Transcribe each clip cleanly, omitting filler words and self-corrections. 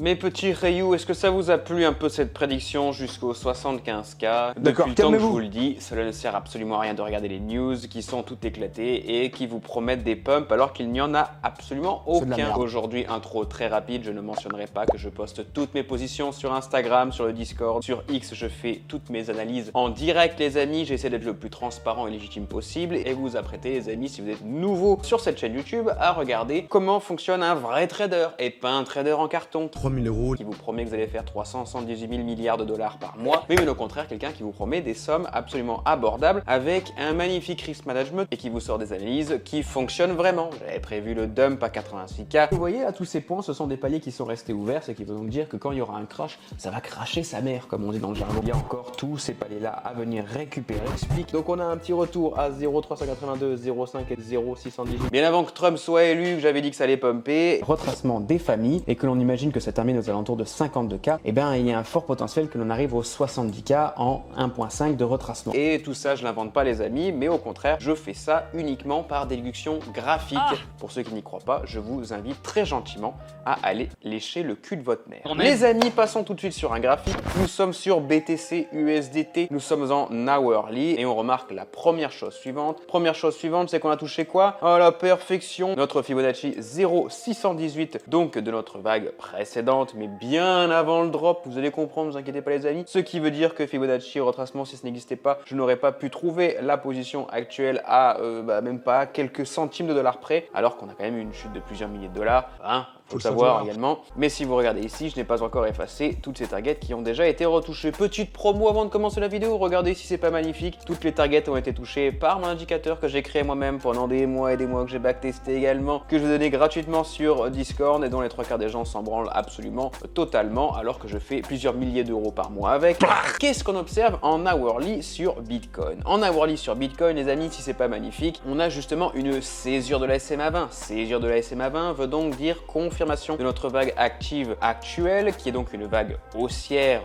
Mes petits Rayou, est-ce que ça vous a plu un peu cette prédiction jusqu'au 75K? D'accord, Depuis le temps que je vous le dis, cela ne sert absolument à rien de regarder les news qui sont toutes éclatées et qui vous promettent des pumps alors qu'il n'y en a absolument aucun. Aujourd'hui, intro très rapide, je ne mentionnerai pas que je poste toutes mes positions sur Instagram, sur le Discord, sur X, je fais toutes mes analyses en direct les amis, j'essaie d'être le plus transparent et légitime possible et vous apprêtez les amis, si vous êtes nouveau sur cette chaîne YouTube, à regarder comment fonctionne un vrai trader et pas un trader en carton. 3000 € Qui vous promet que vous allez faire 378 000 milliards de dollars par mois, mais au contraire quelqu'un qui vous promet des sommes absolument abordables avec un magnifique risk management et qui vous sort des analyses qui fonctionnent vraiment. J'avais prévu le dump à 86K. Vous voyez là, tous ces points, ce sont des paliers qui sont restés ouverts, ce qui veut donc dire que quand il y aura un crash, ça va crasher sa mère, comme on dit dans le jargon. Il y a encore tous ces paliers là à venir récupérer. Explique. Donc on a un petit retour à 0,382, 0,5 et 0,618. Bien avant que Trump soit élu, que j'avais dit que ça allait pumper. Retracement des familles et que l'on imagine que ça termine aux alentours de 52K, et bien il y a un fort potentiel que l'on arrive aux 70K en 1.5 de retracement. Et tout ça, je l'invente pas les amis, mais au contraire, je fais ça uniquement par déduction graphique. Pour ceux qui n'y croient pas, je vous invite très gentiment à aller lécher le cul de votre mère. Les amis, passons tout de suite sur un graphique. Nous sommes sur BTC USDT, nous sommes en hourly et on remarque la première chose suivante. Première chose suivante, c'est qu'on a touché quoi? À la perfection, notre Fibonacci 0,618, donc de notre vague précédente, mais bien avant le drop, vous allez comprendre, ne vous inquiétez pas les amis. Ce qui veut dire que Fibonacci retracement, si ce n'existait pas, je n'aurais pas pu trouver la position actuelle à même pas quelques centimes de dollars près, alors qu'on a quand même eu une chute de plusieurs milliers de dollars, hein. Faut le savoir également. Mais si vous regardez ici, je n'ai pas encore effacé toutes ces targets qui ont déjà été retouchées. Petite promo avant de commencer la vidéo, regardez si c'est pas magnifique. Toutes les targets ont été touchées par mon indicateur que j'ai créé moi-même pendant des mois et des mois, que j'ai backtesté également, que je vous donnais gratuitement sur Discord et dont les 3/4 des gens s'en branlent absolument totalement, alors que je fais plusieurs milliers d'euros par mois avec. Qu'est-ce qu'on observe en hourly sur Bitcoin? En hourly sur Bitcoin, les amis, si c'est pas magnifique, on a justement une césure de la SMA20. Césure de la SMA20 veut donc dire confirmation de notre vague active actuelle, qui est donc une vague haussière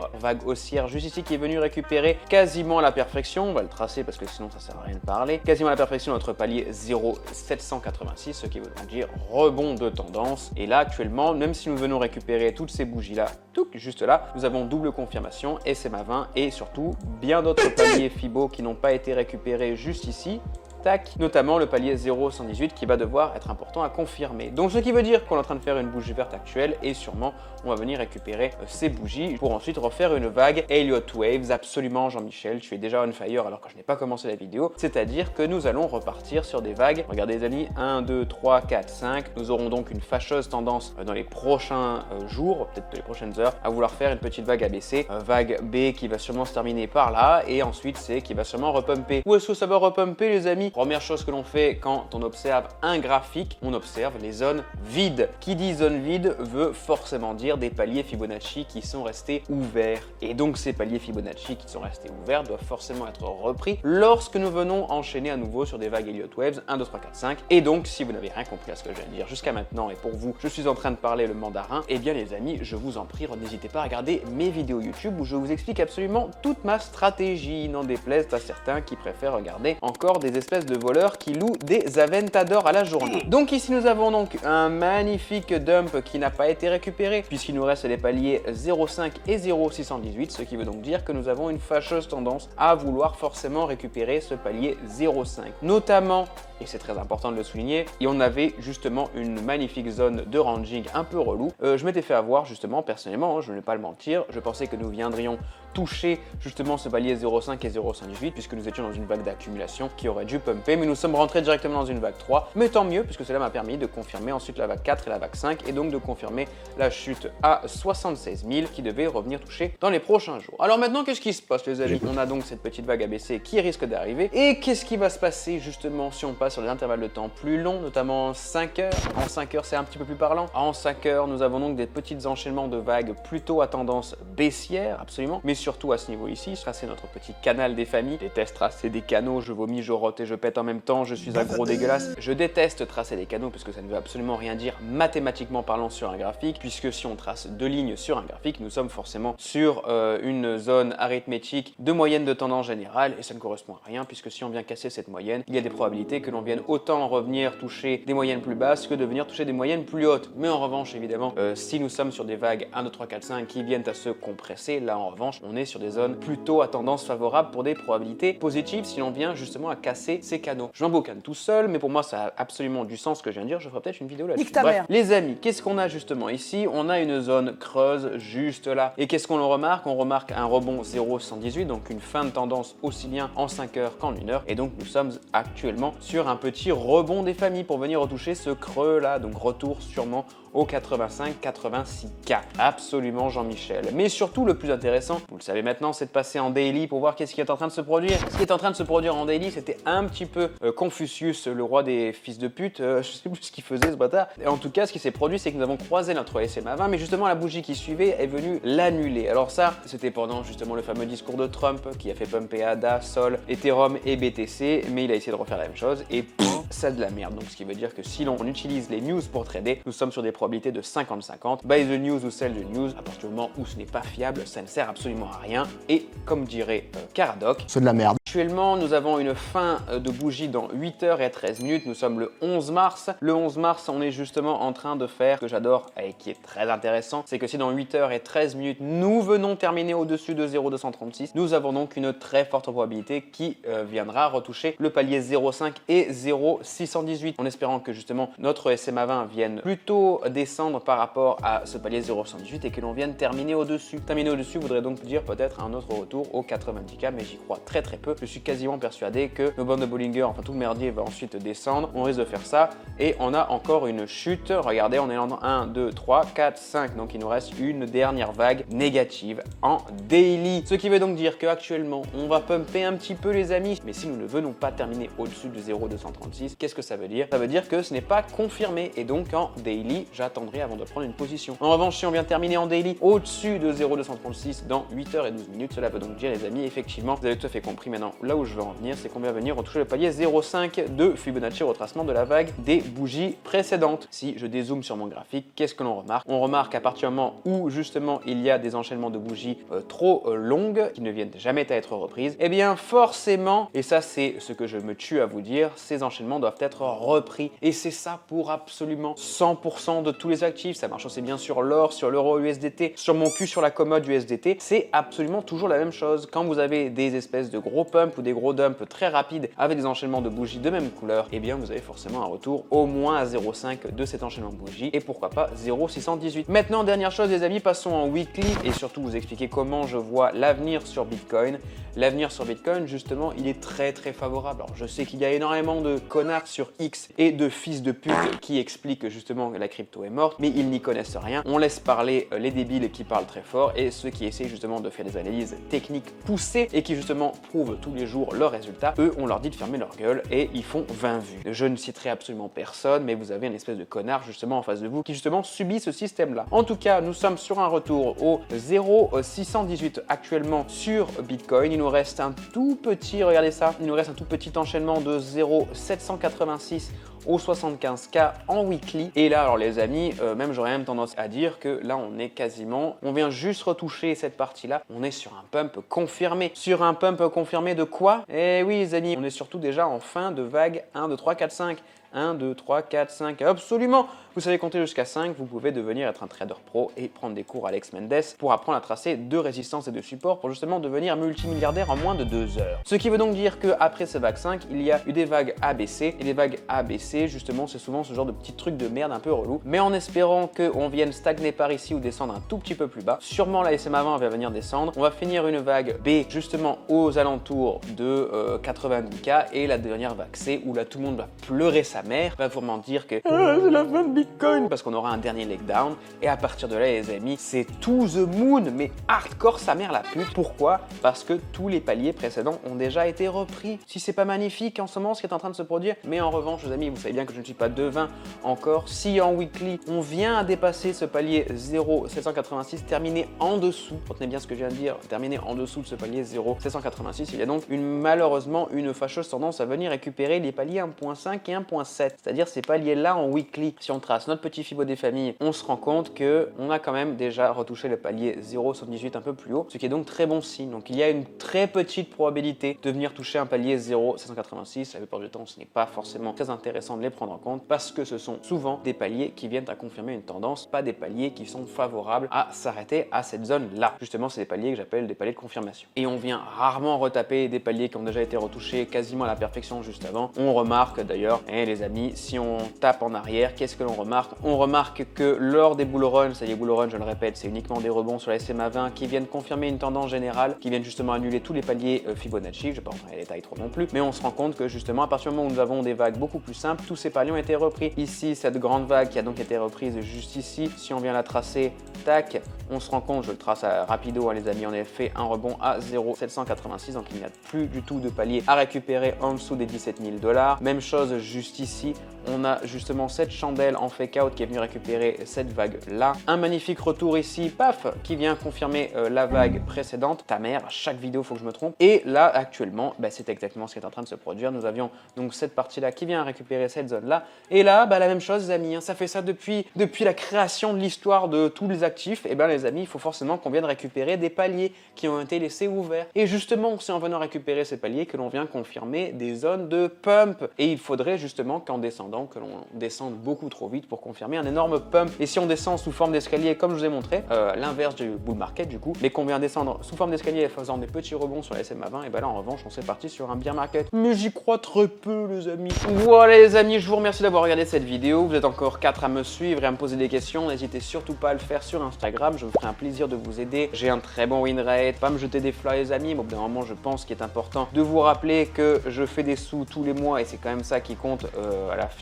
juste ici, qui est venue récupérer quasiment à la perfection. On va le tracer parce que sinon ça sert à rien de parler. Quasiment à la perfection notre palier 0,786, ce qui veut donc dire rebond de tendance. Et là actuellement, même si nous venons récupérer toutes ces bougies là, juste là, nous avons double confirmation SMA20 et surtout bien d'autres paliers Fibo qui n'ont pas été récupérés juste ici. Tac, notamment le palier 0,118 qui va devoir être important à confirmer. Donc ce qui veut dire qu'on est en train de faire une bougie verte actuelle et sûrement on va venir récupérer ces bougies pour ensuite refaire une vague Elliott Waves. Absolument Jean-Michel, tu es déjà on fire alors que je n'ai pas commencé la vidéo. C'est-à-dire que nous allons repartir sur des vagues. Regardez les amis, 1, 2, 3, 4, 5. Nous aurons donc une fâcheuse tendance dans les prochains jours, peut-être les prochaines heures, à vouloir faire une petite vague ABC. Vague B qui va sûrement se terminer par là et ensuite C qui va sûrement repumper. Où est-ce que ça va repumper les amis? Première chose que l'on fait quand on observe un graphique, on observe les zones vides. Qui dit zone vide veut forcément dire des paliers Fibonacci qui sont restés ouverts. Et donc ces paliers Fibonacci qui sont restés ouverts doivent forcément être repris lorsque nous venons enchaîner à nouveau sur des vagues Elliott Waves 1, 2, 3, 4, 5. Et donc si vous n'avez rien compris à ce que je viens de dire jusqu'à maintenant et pour vous, je suis en train de parler le mandarin, eh bien les amis, je vous en prie, n'hésitez pas à regarder mes vidéos YouTube où je vous explique absolument toute ma stratégie, n'en déplaise à certains qui préfèrent regarder encore des espèces de voleurs qui louent des Aventador à la journée. Donc ici nous avons donc un magnifique dump qui n'a pas été récupéré puisqu'il nous reste les paliers 0,5 et 0,618, ce qui veut donc dire que nous avons une fâcheuse tendance à vouloir forcément récupérer ce palier 0,5. Notamment, et c'est très important de le souligner, et on avait justement une magnifique zone de ranging un peu relou. Je m'étais fait avoir justement personnellement, hein, je ne vais pas le mentir, je pensais que nous viendrions toucher justement ce palier 0,5 et 0,518 puisque nous étions dans une vague d'accumulation qui aurait dû pumper, mais nous sommes rentrés directement dans une vague 3, mais tant mieux puisque cela m'a permis de confirmer ensuite la vague 4 et la vague 5 et donc de confirmer la chute à 76 000 qui devait revenir toucher dans les prochains jours. Alors maintenant, qu'est-ce qui se passe les amis? On a donc cette petite vague ABC qui risque d'arriver et qu'est-ce qui va se passer justement si on passe sur des intervalles de temps plus longs, notamment 5 heures? En 5 heures c'est un petit peu plus parlant. En 5 heures nous avons donc des petits enchaînements de vagues plutôt à tendance baissière, absolument, mais surtout à ce niveau ici, tracer notre petit canal des familles. Je déteste tracer des canaux, je vomis, je rote et je pète en même temps, je suis un gros dégueulasse. Je déteste tracer des canaux parce que ça ne veut absolument rien dire mathématiquement parlant sur un graphique, puisque si on trace deux lignes sur un graphique, nous sommes forcément sur une zone arithmétique de moyenne de tendance générale et ça ne correspond à rien puisque si on vient casser cette moyenne, il y a des probabilités que l'on l'on vienne autant revenir toucher des moyennes plus basses que de venir toucher des moyennes plus hautes. Mais en revanche, évidemment, si nous sommes sur des vagues 1, 2, 3, 4, 5 qui viennent à se compresser, là en revanche, on est sur des zones plutôt à tendance favorable pour des probabilités positives si l'on vient justement à casser ces canaux. Je m'emboucane tout seul, mais pour moi ça a absolument du sens ce que je viens de dire, je ferai peut-être une vidéo là-dessus. Bref, les amis, qu'est-ce qu'on a justement ici? On a une zone creuse juste là. Et qu'est-ce qu'on remarque? On remarque un rebond 0,118, donc une fin de tendance aussi bien en 5 heures qu'en 1 heure. Et donc nous sommes actuellement sur un petit rebond des familles pour venir retoucher ce creux là, donc retour sûrement au 85-86K. Absolument Jean-Michel. Mais surtout le plus intéressant, vous le savez maintenant, c'est de passer en daily pour voir qu'est-ce qui est en train de se produire. Ce qui est en train de se produire en daily, c'était un petit peu Confucius, le roi des fils de pute, je sais plus ce qu'il faisait ce bâtard. Et en tout cas, ce qui s'est produit, c'est que nous avons croisé notre SMA20, mais justement la bougie qui suivait est venue l'annuler. Alors ça, c'était pendant justement le fameux discours de Trump qui a fait pumper ADA, Sol, Ethereum et BTC, mais il a essayé de refaire la même chose et ça de la merde. Donc ce qui veut dire que si l'on utilise les news pour trader, nous sommes sur des probabilité de 50-50. Buy the news ou sell the news, à partir du moment où ce n'est pas fiable, ça ne sert absolument à rien. Et comme dirait Caradoc, c'est de la merde. Actuellement, nous avons une fin de bougie dans 8 heures et 13 minutes. Nous sommes le 11 mars. Le 11 mars, on est justement en train de faire ce que j'adore et qui est très intéressant. C'est que si dans 8 heures et 13 minutes, nous venons terminer au-dessus de 0,236, nous avons donc une très forte probabilité qui viendra retoucher le palier 0,5 et 0,618 en espérant que justement notre SMA20 vienne plutôt descendre par rapport à ce palier 0,118 et que l'on vienne terminer au-dessus. Terminer au-dessus voudrait donc dire peut-être un autre retour au 90K, mais j'y crois très peu. Je suis quasiment persuadé que nos bandes de Bollinger, enfin tout le merdier va ensuite descendre. On risque de faire ça et on a encore une chute. Regardez, on est en 1, 2, 3, 4, 5. Donc il nous reste une dernière vague négative en daily. Ce qui veut donc dire qu'actuellement, on va pumper un petit peu les amis. Mais si nous ne venons pas terminer au-dessus de 0,236, qu'est-ce que ça veut dire? Ça veut dire que ce n'est pas confirmé et donc en daily, j'attendrai avant de prendre une position. En revanche, si on vient terminer en daily au-dessus de 0,236 dans 8 heures et 12 minutes, cela veut donc dire les amis, effectivement, vous avez tout à fait compris maintenant. Là où je veux en venir, c'est qu'on va venir retoucher le palier 0,5 de Fibonacci retracement de la vague des bougies précédentes. Si je dézoome sur mon graphique, qu'est-ce que l'on remarque? On remarque à partir du moment où justement il y a des enchaînements de bougies trop longues qui ne viennent jamais à être reprises, et bien forcément, et ça c'est ce que je me tue à vous dire, ces enchaînements doivent être repris. Et c'est ça pour absolument 100% de tous les actifs. Ça marche aussi bien sur l'or, sur l'euro USDT, sur mon cul, sur la commode USDT. C'est absolument toujours la même chose. Quand vous avez des espèces de gros pumps ou des gros dumps très rapides avec des enchaînements de bougies de même couleur, eh bien vous avez forcément un retour au moins à 0,5 de cet enchaînement de bougies et pourquoi pas 0,618. Maintenant, dernière chose les amis, passons en weekly et surtout vous expliquer comment je vois l'avenir sur Bitcoin. L'avenir sur Bitcoin, justement, il est très favorable. Alors je sais qu'il y a énormément de connards sur X et de fils de pute qui expliquent justement que la crypto est morte, mais ils n'y connaissent rien. On laisse parler les débiles qui parlent très fort et ceux qui essayent justement de faire des analyses techniques poussées et qui justement prouvent tous les jours leurs résultats. Eux, on leur dit de fermer leur gueule et ils font 20 vues. Je ne citerai absolument personne, mais vous avez une espèce de connard justement en face de vous qui justement subit ce système-là. En tout cas, nous sommes sur un retour au 0,618 actuellement sur Bitcoin. Il nous reste un tout petit, regardez ça, il nous reste un tout petit enchaînement de 0,786 au 75K en weekly. Et là, alors les amis, même j'aurais même tendance à dire que là, on est quasiment, on vient juste retoucher cette partie-là. On est sur un pump confirmé. Sur un pump confirmé de quoi? Eh oui, les amis, on est surtout déjà en fin de vague 1, 2, 3, 4, 5. 1, 2, 3, 4, 5, absolument! Vous savez compter jusqu'à 5, vous pouvez devenir être un trader pro et prendre des cours à Alex Mendes pour apprendre à tracer de résistance et de support pour justement devenir multimilliardaire en moins de 2 heures. Ce qui veut donc dire qu'après ces vagues 5, il y a eu des vagues ABC et les vagues ABC, justement, c'est souvent ce genre de petits trucs de merde un peu relou, mais en espérant qu'on vienne stagner par ici ou descendre un tout petit peu plus bas, sûrement la SMA20 va venir descendre, on va finir une vague B justement aux alentours de 90K et la dernière vague C où là tout le monde va pleurer sa mère, va vraiment dire que c'est la fin de Bitcoin parce qu'on aura un dernier leg down et à partir de là les amis c'est to the moon mais hardcore sa mère la pute. Pourquoi? Parce que tous les paliers précédents ont déjà été repris. Si c'est pas magnifique en ce moment ce qui est en train de se produire, mais en revanche les amis vous savez bien que je ne suis pas devin encore, si en weekly on vient à dépasser ce palier 0,786 terminé en dessous, retenez bien ce que je viens de dire, terminé en dessous de ce palier 0,786, il y a donc malheureusement une fâcheuse tendance à venir récupérer les paliers 1.5 et 1.6 7, c'est-à-dire ces paliers-là en weekly. Si on trace notre petit Fibo des familles, on se rend compte qu'on a quand même déjà retouché le palier 0,78 un peu plus haut, ce qui est donc très bon signe. Donc il y a une très petite probabilité de venir toucher un palier 0,786. La plupart du temps, ce n'est pas forcément très intéressant de les prendre en compte parce que ce sont souvent des paliers qui viennent à confirmer une tendance, pas des paliers qui sont favorables à s'arrêter à cette zone-là. Justement, c'est des paliers que j'appelle des paliers de confirmation. Et on vient rarement retaper des paliers qui ont déjà été retouchés quasiment à la perfection juste avant. On remarque d'ailleurs, les amis, si on tape en arrière, qu'est-ce que l'on remarque? On remarque que lors des bull runs, c'est-à-dire bull runs, je le répète, c'est uniquement des rebonds sur la SMA 20 qui viennent confirmer une tendance générale, qui viennent justement annuler tous les paliers Fibonacci. Je ne vais pas rentrer dans les détails trop non plus, mais on se rend compte que justement à partir du moment où nous avons des vagues beaucoup plus simples, tous ces paliers ont été repris. Ici, cette grande vague qui a donc été reprise juste ici, si on vient la tracer, tac, on se rend compte, je le trace à rapido, les amis, on a fait un rebond à 0,786, donc il n'y a plus du tout de palier à récupérer en dessous des 17 000 $. Même chose juste ici, on a justement cette chandelle en fake out qui est venue récupérer cette vague là. Un magnifique retour ici, paf, qui vient confirmer la vague précédente. Ta mère, à chaque vidéo, il faut que je me trompe. Et là, actuellement, c'est exactement ce qui est en train de se produire. Nous avions donc cette partie là qui vient récupérer cette zone là. Et là, la même chose, les amis, ça fait ça depuis la création de l'histoire de tous les actifs. Et les amis, il faut forcément qu'on vienne récupérer des paliers qui ont été laissés ouverts. Et justement, c'est en venant récupérer ces paliers que l'on vient confirmer des zones de pump. Et il faudrait justement qu'en descendant, que l'on descende beaucoup trop vite pour confirmer un énorme pump. Et si on descend sous forme d'escalier, comme je vous ai montré, l'inverse du bull market du coup, mais qu'on vient descendre sous forme d'escalier en faisant des petits rebonds sur la SMA 20, et là en revanche, on s'est parti sur un bear market. Mais j'y crois très peu, les amis. Voilà, les amis, je vous remercie d'avoir regardé cette vidéo. Vous êtes encore 4 à me suivre et à me poser des questions. N'hésitez surtout pas à le faire sur Instagram. Je me ferai un plaisir de vous aider. J'ai un très bon win rate. Pas me jeter des fleurs, les amis. Mais au bout d'un moment, je pense qu'il est important de vous rappeler que je fais des sous tous les mois et c'est quand même ça qui compte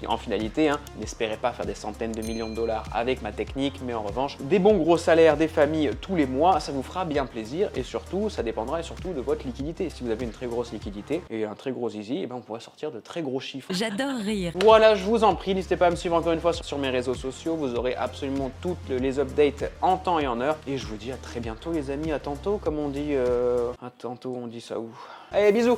en finalité. N'espérez pas faire des centaines de millions de dollars avec ma technique, mais en revanche, des bons gros salaires des familles tous les mois, ça vous fera bien plaisir et surtout, ça dépendra surtout de votre liquidité. Si vous avez une très grosse liquidité et un très gros easy, on pourrait sortir de très gros chiffres. J'adore rire. Voilà, je vous en prie, n'hésitez pas à me suivre encore une fois sur mes réseaux sociaux. Vous aurez absolument toutes les updates en temps et en heure. Et je vous dis à très bientôt, les amis. À tantôt, comme on dit. À tantôt, on dit ça où? Allez, bisous!